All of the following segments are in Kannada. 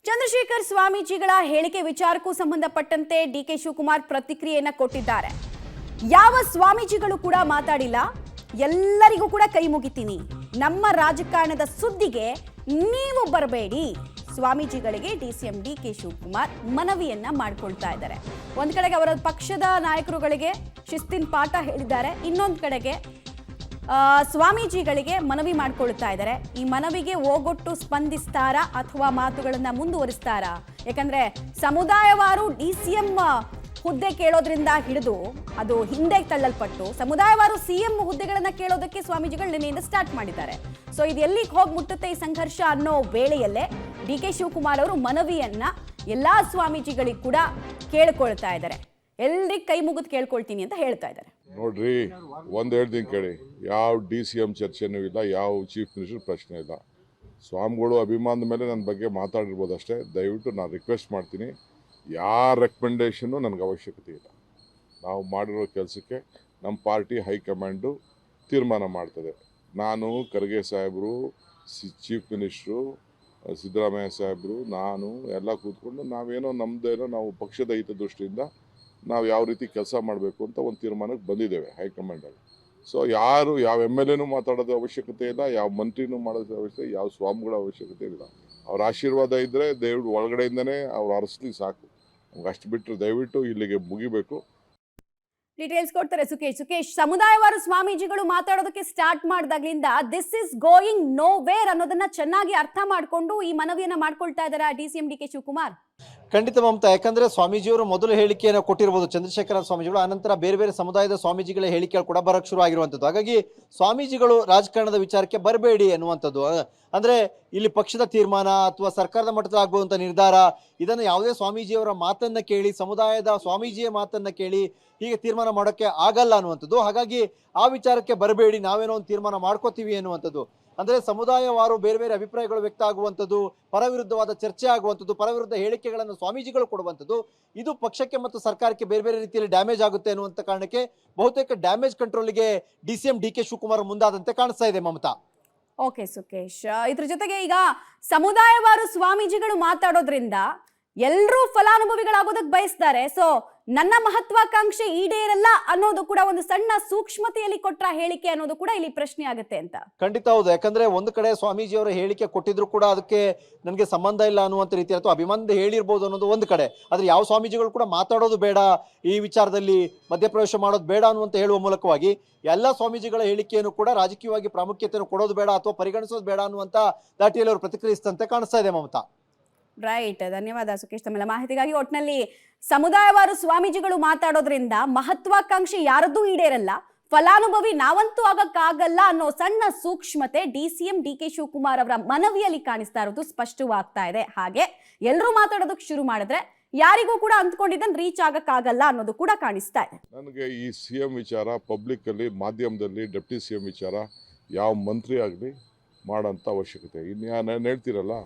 ಚಂದ್ರಶೇಖರ್ ಸ್ವಾಮೀಜಿಗಳ ಹೇಳಿಕೆ ವಿಚಾರಕ್ಕೂ ಸಂಬಂಧಪಟ್ಟಂತೆ ಡಿಕೆ ಶಿವಕುಮಾರ್ ಪ್ರತಿಕ್ರಿಯೆಯನ್ನ ಕೊಟ್ಟಿದ್ದಾರೆ. ಯಾವ ಸ್ವಾಮೀಜಿಗಳು ಕೂಡ ಮಾತಾಡಿಲ್ಲ, ಎಲ್ಲರಿಗೂ ಕೂಡ ಕೈ ಮುಗಿತೀನಿ, ನಮ್ಮ ರಾಜಕಾರಣದ ಸುದ್ದಿಗೆ ನೀವು ಬರಬೇಡಿ. ಸ್ವಾಮೀಜಿಗಳಿಗೆ ಡಿಸಿಎಂ ಡಿಕೆ ಶಿವಕುಮಾರ್ ಮನವಿಯನ್ನ ಮಾಡಿಕೊಳ್ತಾ ಇದ್ದಾರೆ. ಒಂದ್ ಕಡೆಗೆ ಅವರ ಪಕ್ಷದ ನಾಯಕರುಗಳಿಗೆ ಶಿಸ್ತಿನ ಪಾಠ ಹೇಳಿದ್ದಾರೆ, ಇನ್ನೊಂದು ಕಡೆಗೆ ಸ್ವಾಮೀಜಿಗಳಿಗೆ ಮನವಿ ಮಾಡಿಕೊಳ್ತಾ ಇದ್ದಾರೆ. ಈ ಮನವಿಗೆ ಓಗೊಟ್ಟು ಸ್ಪಂದಿಸ್ತಾರಾ ಅಥವಾ ಮಾತುಗಳನ್ನ ಮುಂದುವರಿಸ್ತಾರಾ? ಯಾಕಂದ್ರೆ ಸಮುದಾಯವಾರು ಡಿಸಿಎಂ ಹುದ್ದೆ ಕೇಳೋದ್ರಿಂದ ಹಿಡಿದು ಅದು ಹಿಂದೆ ತಳ್ಳಲ್ಪಟ್ಟು ಸಮುದಾಯವಾರು ಸಿಎಂ ಹುದ್ದೆಗಳನ್ನ ಕೇಳೋದಕ್ಕೆ ಸ್ವಾಮೀಜಿಗಳು ನಿನ್ನೆಯಿಂದ ಸ್ಟಾರ್ಟ್ ಮಾಡಿದ್ದಾರೆ. ಸೊ ಇದು ಎಲ್ಲಿಗೆ ಹೋಗಿ ಮುಟ್ಟುತ್ತೆ ಈ ಸಂಘರ್ಷ ಅನ್ನೋ ವೇಳೆಯಲ್ಲೇ ಡಿಕೆ ಶಿವಕುಮಾರ್ ಅವರು ಮನವಿಯನ್ನ ಎಲ್ಲಾ ಸ್ವಾಮೀಜಿಗಳಿಗೆ ಕೂಡ ಕೇಳ್ಕೊಳ್ತಾ ಇದ್ದಾರೆ. ಎಲ್ರಿಗೆ ಕೈ ಮುಗಿದು ಕೇಳ್ಕೊಳ್ತೀನಿ ಅಂತ ಹೇಳ್ತಾ ಇದ್ದಾರೆ. ನೋಡ್ರಿ, ಒಂದು ಹೇಳ್ತೀನಿ ಕೇಳಿ, ಯಾವ DCM ಚರ್ಚೆನೂ ಇಲ್ಲ, ಯಾವ ಚೀಫ್ ಮಿನಿಸ್ಟರ್ ಪ್ರಶ್ನೆ ಇಲ್ಲ. ಸ್ವಾಮಿಗಳು ಅಭಿಮಾನದ ಮೇಲೆ ನನ್ನ ಬಗ್ಗೆ ಮಾತಾಡಿರ್ಬೋದು ಅಷ್ಟೇ. ದಯವಿಟ್ಟು ನಾನು ರಿಕ್ವೆಸ್ಟ್ ಮಾಡ್ತೀನಿ, ಯಾರ ರೆಕಮೆಂಡೇಷನ್ನು ನನಗೆ ಅವಶ್ಯಕತೆ ಇಲ್ಲ. ನಾವು ಮಾಡಿರೋ ಕೆಲಸಕ್ಕೆ ನಮ್ಮ ಪಾರ್ಟಿ ಹೈಕಮಾಂಡು ತೀರ್ಮಾನ ಮಾಡ್ತದೆ. ನಾನು ಖರ್ಗೆ ಸಾಹೇಬರು, ಚೀಫ್ ಮಿನಿಸ್ಟ್ರು ಸಿದ್ದರಾಮಯ್ಯ ಸಾಹೇಬರು, ನಾನು ಎಲ್ಲ ಕೂತ್ಕೊಂಡು ನಾವೇನೋ ನಮ್ಮದೇನೋ ನಾವು ಪಕ್ಷದ ಹಿತದೃಷ್ಟಿಯಿಂದ ನಾವು ಯಾವ ರೀತಿ ಕೆಲಸ ಮಾಡಬೇಕು ಅಂತ ಒಂದು ತೀರ್ಮಾನಕ್ಕೆ ಬಂದಿದ್ದೇವೆ ಹೈಕಮಾಂಡಲ್ಲಿ. ಸೊ ಯಾರು ಯಾವ MLAನೂ ಮಾತಾಡೋದು ಅವಶ್ಯಕತೆ ಇಲ್ಲ, ಯಾವ ಮಂತ್ರಿನೂ ಮಾಡೋದು ಅವಶ್ಯಕತೆ, ಯಾವ ಸ್ವಾಮಿಗಳ ಅವಶ್ಯಕತೆ ಇಲ್ಲ. ಅವ್ರ ಆಶೀರ್ವಾದ ಇದ್ದರೆ ದಯವಿಟ್ಟು ಒಳಗಡೆಯಿಂದನೇ ಅವ್ರು ಅರಸಲಿ ಸಾಕು. ನಮ್ಗೆ ಅಷ್ಟು ಬಿಟ್ಟರೆ ದಯವಿಟ್ಟು ಇಲ್ಲಿಗೆ ಮುಗಿಬೇಕು. ಡೀಟೇಲ್ಸ್ ಕೊಡ್ತಾರೆ ಸುಕೇಶ್. ಸಮುದಾಯವಾರು ಸ್ವಾಮೀಜಿಗಳು ಮಾತಾಡೋದಕ್ಕೆ ಸ್ಟಾರ್ಟ್ ಮಾಡಿದಾಗ್ಲಿಂದ this is going nowhere ಅನ್ನೋದನ್ನ ಚೆನ್ನಾಗಿ ಅರ್ಥ ಮಾಡ್ಕೊಂಡು ಈ ಮನವಿಯನ್ನ ಮಾಡ್ಕೊಳ್ತಾ ಇದ್ದಾರೆ ಡಿಸಿಎಂ ಡಿಕೆ ಶಿವಕುಮಾರ್. ಖಂಡಿತ ಮಮತಾ, ಯಾಕಂದ್ರೆ ಸ್ವಾಮೀಜಿಯವರು ಮೊದಲು ಹೇಳಿಕೆಯನ್ನು ಕೊಟ್ಟಿರಬಹುದು ಚಂದ್ರಶೇಖರ ಸ್ವಾಮೀಜಿಗಳು, ಆನಂತರ ಬೇರೆ ಬೇರೆ ಸಮುದಾಯದ ಸ್ವಾಮೀಜಿಗಳ ಹೇಳಿಕೆಗಳು ಕೂಡ ಬರಕ್ ಶುರು ಆಗಿರುವಂಥದ್ದು. ಹಾಗಾಗಿ ಸ್ವಾಮೀಜಿಗಳು ರಾಜಕಾರಣದ ವಿಚಾರಕ್ಕೆ ಬರಬೇಡಿ ಅನ್ನುವಂಥದ್ದು, ಅಂದ್ರೆ ಇಲ್ಲಿ ಪಕ್ಷದ ತೀರ್ಮಾನ ಅಥವಾ ಸರ್ಕಾರದ ಮಟ್ಟದಲ್ಲಿ ಆಗ್ಬಹುದಂತ ನಿರ್ಧಾರ, ಇದನ್ನು ಯಾವುದೇ ಸ್ವಾಮೀಜಿಯವರ ಮಾತನ್ನ ಕೇಳಿ, ಸಮುದಾಯದ ಸ್ವಾಮೀಜಿಯ ಮಾತನ್ನ ಕೇಳಿ ಹೀಗೆ ತೀರ್ಮಾನ ಮಾಡೋಕ್ಕೆ ಆಗಲ್ಲ ಅನ್ನುವಂಥದ್ದು. ಹಾಗಾಗಿ ಆ ವಿಚಾರಕ್ಕೆ ಬರಬೇಡಿ, ನಾವೇನೋ ಒಂದು ತೀರ್ಮಾನ ಮಾಡ್ಕೋತೀವಿ ಅನ್ನುವಂಥದ್ದು. ಅಂದ್ರೆ ಸಮುದಾಯವಾರು ಬೇರೆ ಬೇರೆ ಅಭಿಪ್ರಾಯಗಳು ವ್ಯಕ್ತ ಆಗುವಂಥದ್ದು, ಪರವಿರುದ್ಧವಾದ ಚರ್ಚೆ ಆಗುವಂಥದ್ದು, ಪರವಿರುದ್ಧ ಹೇಳಿಕೆಗಳನ್ನು ಸ್ವಾಮೀಜಿಗಳು ಕೊಡುವಂಥದ್ದು, ಇದು ಪಕ್ಷಕ್ಕೆ ಮತ್ತು ಸರ್ಕಾರಕ್ಕೆ ಬೇರೆ ಬೇರೆ ರೀತಿಯಲ್ಲಿ ಡ್ಯಾಮೇಜ್ ಆಗುತ್ತೆ ಅನ್ನುವಂಥ ಕಾರಣಕ್ಕೆ ಬಹುತೇಕ ಡ್ಯಾಮೇಜ್ ಕಂಟ್ರೋಲ್ಗೆ DCM ಡಿಕೆ ಶಿವಕುಮಾರ್ ಮುಂದಾದಂತೆ ಕಾಣಿಸ್ತಾ ಇದೆ ಮಮತಾ. ಓಕೆ ಸುಕೇಶ್, ಇದ್ರ ಜೊತೆಗೆ ಈಗ ಸಮುದಾಯವಾರು ಸ್ವಾಮೀಜಿಗಳು ಮಾತಾಡೋದ್ರಿಂದ ಎಲ್ಲರೂ ಫಲಾನುಭವಿಗಳಾಗೋದಕ್ಕೆ ಬಯಸ್ತಾರೆ. ಸೊ ನನ್ನ ಮಹತ್ವಾಕಾಂಕ್ಷೆ ಈಡೇರಲ್ಲ ಅನ್ನೋದು ಕೂಡ ಒಂದು ಸಣ್ಣ ಸೂಕ್ಷ್ಮತೆಯಲ್ಲಿ ಕೊಟ್ಟ ಹೇಳಿಕೆ ಅನ್ನೋದು ಕೂಡ ಇಲ್ಲಿ ಪ್ರಶ್ನೆ ಆಗುತ್ತೆ ಅಂತ. ಖಂಡಿತ ಹೌದು, ಯಾಕಂದ್ರೆ ಒಂದು ಕಡೆ ಸ್ವಾಮೀಜಿಯವರ ಹೇಳಿಕೆ ಕೊಟ್ಟಿದ್ರು ಕೂಡ ಅದಕ್ಕೆ ನನಗೆ ಸಂಬಂಧ ಇಲ್ಲ ಅನ್ನುವಂಥ ರೀತಿ ಅಥವಾ ಅಭಿಮಾನದ ಹೇಳಿರ್ಬೋದು ಅನ್ನೋದು ಒಂದು ಕಡೆ. ಆದ್ರೆ ಯಾವ ಸ್ವಾಮೀಜಿಗಳು ಕೂಡ ಮಾತಾಡೋದು ಬೇಡ, ಈ ವಿಚಾರದಲ್ಲಿ ಮಧ್ಯಪ್ರವೇಶ ಮಾಡೋದು ಬೇಡ ಅನ್ನುವಂತ ಹೇಳುವ ಮೂಲಕವಾಗಿ ಎಲ್ಲ ಸ್ವಾಮೀಜಿಗಳ ಹೇಳಿಕೆಯನ್ನು ಕೂಡ ರಾಜಕೀಯವಾಗಿ ಪ್ರಾಮುಖ್ಯತೆಯನ್ನು ಕೊಡೋದು ಬೇಡ ಅಥವಾ ಪರಿಗಣಿಸೋದು ಬೇಡ ಅನ್ನುವಂತ ದಾಟಿಯಲ್ಲಿ ಅವರು ಪ್ರತಿಕ್ರಿಯಿಸಿದಂತೆ ಕಾಣಿಸ್ತಾ ಇದೆ ಮಮತಾ. ರೈಟ್, ಧನ್ಯವಾದ ಸುಕೇಶ್ ತಮ್ಮೆಲ್ಲ ಮಾಹಿತಿಗಾಗಿ. ಒಟ್ಟಿನಲ್ಲಿ ಸಮುದಾಯವಾರು ಸ್ವಾಮೀಜಿಗಳು ಮಾತಾಡೋದ್ರಿಂದ ಮಹತ್ವಾಕಾಂಕ್ಷೆ ಯಾರದ್ದೂ ಈಡೇರಲ್ಲ, ಫಲಾನುಭವಿ ನಾವಂತೂ ಆಗಕ್ಕಾಗಲ್ಲ ಅನ್ನೋ ಸಣ್ಣ ಸೂಕ್ಷ್ಮತೆ DCM ಡಿಕೆ ಶಿವಕುಮಾರ್ ಅವರ ಮನವಿಯಲ್ಲಿ ಕಾಣಿಸ್ತಾ ಇರೋದು ಸ್ಪಷ್ಟವಾಗ್ತಾ ಇದೆ. ಹಾಗೆ ಎಲ್ಲರೂ ಮಾತಾಡೋದಕ್ಕೆ ಶುರು ಮಾಡಿದ್ರೆ ಯಾರಿಗೂ ಕೂಡ ಅಂದ್ಕೊಂಡಿದ್ದನ್ನು ರೀಚ್ ಆಗಕ್ಕಾಗಲ್ಲ ಅನ್ನೋದು ಕೂಡ ಕಾಣಿಸ್ತಾ ಇದೆ. ನನಗೆ ಈ CM ವಿಚಾರ ಪಬ್ಲಿಕ್ಕಲ್ಲಿ, ಮಾಧ್ಯಮದಲ್ಲಿ ಡೆಪ್ಟಿ CM ವಿಚಾರ ಯಾವ ಮಂತ್ರಿ ಆಗಲಿ ಮಾಡೋಂಥ ಅವಶ್ಯಕತೆ ಇನ್ನು ನಾನು ಹೇಳ್ತೀರಲ್ಲ,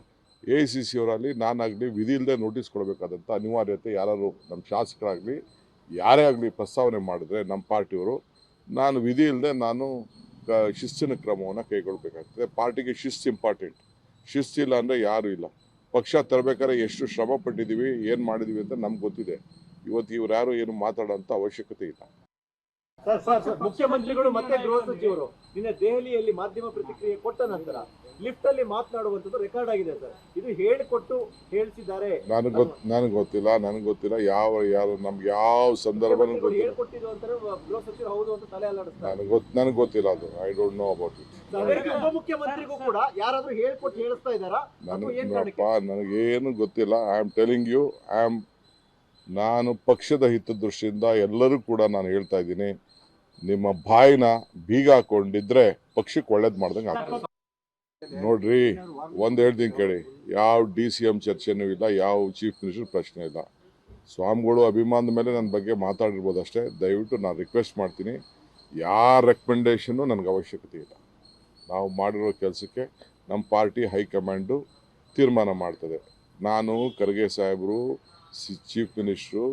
AICC ಅವರಲ್ಲಿ ನಾನಾಗಲಿ ವಿಧಿ ಇಲ್ಲದೆ ನೋಟಿಸ್ ಕೊಡಬೇಕಾದಂಥ ಅನಿವಾರ್ಯತೆ ಯಾರು ನಮ್ಮ ಶಾಸಕರಾಗಲಿ ಯಾರೇ ಆಗಲಿ ಪ್ರಸ್ತಾವನೆ ಮಾಡಿದ್ರೆ ನಮ್ಮ ಪಾರ್ಟಿಯವರು, ನಾನು ವಿಧಿ ಇಲ್ಲದೆ ನಾನು ಶಿಸ್ತಿನ ಕ್ರಮವನ್ನು ಕೈಗೊಳ್ಳಬೇಕಾಗ್ತದೆ. ಪಾರ್ಟಿಗೆ ಶಿಸ್ತು ಇಂಪಾರ್ಟೆಂಟ್. ಶಿಸ್ತಿಲ್ಲ ಅಂದರೆ ಯಾರೂ ಇಲ್ಲ. ಪಕ್ಷ ತರಬೇಕಾದ್ರೆ ಎಷ್ಟು ಶ್ರಮ ಪಟ್ಟಿದ್ದೀವಿ, ಏನು ಮಾಡಿದ್ದೀವಿ ಅಂತ ನಮ್ಗೆ ಗೊತ್ತಿದೆ. ಇವತ್ತು ಇವ್ರು ಯಾರು ಏನು ಮಾತಾಡೋಂಥ ಅವಶ್ಯಕತೆ ಇಲ್ಲ. ಮುಖ್ಯಮಂತ್ರಿಗಳು ಮತ್ತೆ ಗೃಹ ಸಚಿವರು ನಿನ್ನೆ ದೆಹಲಿಯಲ್ಲಿ ಮಾಧ್ಯಮ ಪ್ರತಿಕ್ರಿಯೆ ಕೊಟ್ಟ ನಂತರ ಲಿಫ್ಟ್ ಅಲ್ಲಿ ಮಾತನಾಡುವಂಥದ್ದು ರೆಕಾರ್ಡ್ ಆಗಿದೆ ಸರ್. ಇದು ಹೇಳಿಕೊಟ್ಟು ಹೇಳಿಸಿದ್ದಾರೆ. ನನಗೆ ಗೊತ್ತಿಲ್ಲ ಯಾರು ನಮ್ಗೆ ಯಾವ ಸಂದರ್ಭ ಹೇಳ್ಕೊಟ್ಟಿದ್ದು ಅಂತಾರೆ ಗೃಹ ಸಚಿವರು ಹೌದು ಅಂತ ತಲೆ ಅಲ್ಲಾಡಿಸ್ತಾರೆ. ನನಗೆ ಗೊತ್ತಿಲ್ಲ ಅದು. I don't know about it. ಉಪಮುಖ್ಯಮಂತ್ರಿಗೂ ಕೂಡ ಯಾರಾದ್ರೂ ಹೇಳ್ಕೊಟ್ಟು ಹೇಳಿಸ್ತಾ ಇದ್ದಾರಾ? ನನಗೇನು ಗೊತ್ತಿಲ್ಲ. ಐ ಆಮ್ ಟೆಲಿಂಗ್ ಯು, ನಾನು ಪಕ್ಷದ ಹಿತದೃಷ್ಟಿಯಿಂದ ಎಲ್ಲರೂ ಕೂಡ ನಾನು ಹೇಳ್ತಾ ಇದ್ದೀನಿ, ನಿಮ್ಮ ಬಾಯಿನ ಬೀಗ ಹಾಕೊಂಡಿದ್ರೆ ಪಕ್ಷಕ್ಕೆ ಒಳ್ಳೇದು ಮಾಡ್ದಂಗೆ ಆಗ್ತದೆ. ನೋಡ್ರಿ, ಒಂದು ಹೇಳ್ತೀನಿ ಕೇಳಿ, ಯಾವ DCM ಚರ್ಚೆನೂ ಇಲ್ಲ, ಯಾವ ಚೀಫ್ ಮಿನಿಸ್ಟರ್ ಪ್ರಶ್ನೆ ಇಲ್ಲ. ಸ್ವಾಮಿಗಳು ಅಭಿಮಾನದ ಮೇಲೆ ನನ್ನ ಬಗ್ಗೆ ಮಾತಾಡಿರ್ಬೋದು ಅಷ್ಟೇ. ದಯವಿಟ್ಟು ನಾನು ರಿಕ್ವೆಸ್ಟ್ ಮಾಡ್ತೀನಿ, ಯಾರ ರೆಕಮೆಂಡೇಷನ್ನು ನನಗೆ ಅವಶ್ಯಕತೆ ಇಲ್ಲ. ನಾವು ಮಾಡಿರೋ ಕೆಲಸಕ್ಕೆ ನಮ್ಮ ಪಾರ್ಟಿ ಹೈಕಮಾಂಡು ತೀರ್ಮಾನ ಮಾಡ್ತದೆ. ನಾನು ಖರ್ಗೆ ಸಾಹೇಬರು, ಚೀಫ್ ಮಿನಿಸ್ಟ್ರು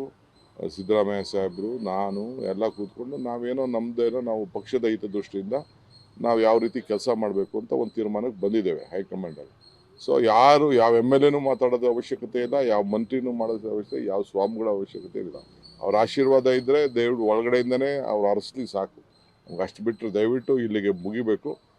ಸಿದ್ದರಾಮಯ್ಯ ಸಾಹೇಬರು, ನಾನು ಎಲ್ಲ ಕೂತ್ಕೊಂಡು ನಾವೇನೋ ನಮ್ಮದೇನೋ ನಾವು ಪಕ್ಷದ ಹಿತದೃಷ್ಟಿಯಿಂದ ನಾವು ಯಾವ ರೀತಿ ಕೆಲಸ ಮಾಡಬೇಕು ಅಂತ ಒಂದು ತೀರ್ಮಾನಕ್ಕೆ ಬಂದಿದ್ದೇವೆ ಹೈಕಮಾಂಡಲ್ಲಿ. ಸೊ ಯಾರು ಯಾವ ಎಮ್ ಎಲ್ ಎನೂ ಮಾತಾಡೋದು ಅವಶ್ಯಕತೆ ಇಲ್ಲ, ಯಾವ ಮಂತ್ರಿನೂ ಮಾಡೋದು ಅವಶ್ಯಕತೆ, ಯಾವ ಸ್ವಾಮಿಗಳ ಅವಶ್ಯಕತೆ ಇಲ್ಲ. ಅವ್ರ ಆಶೀರ್ವಾದ ಇದ್ದರೆ ದಯವಿಟ್ಟು ಒಳಗಡೆಯಿಂದನೇ ಅವ್ರು ಅರಸಲಿ ಸಾಕು. ನಮ್ಗೆ ಅಷ್ಟು ಬಿಟ್ಟರೆ ದಯವಿಟ್ಟು ಇಲ್ಲಿಗೆ ಮುಗಿಬೇಕು.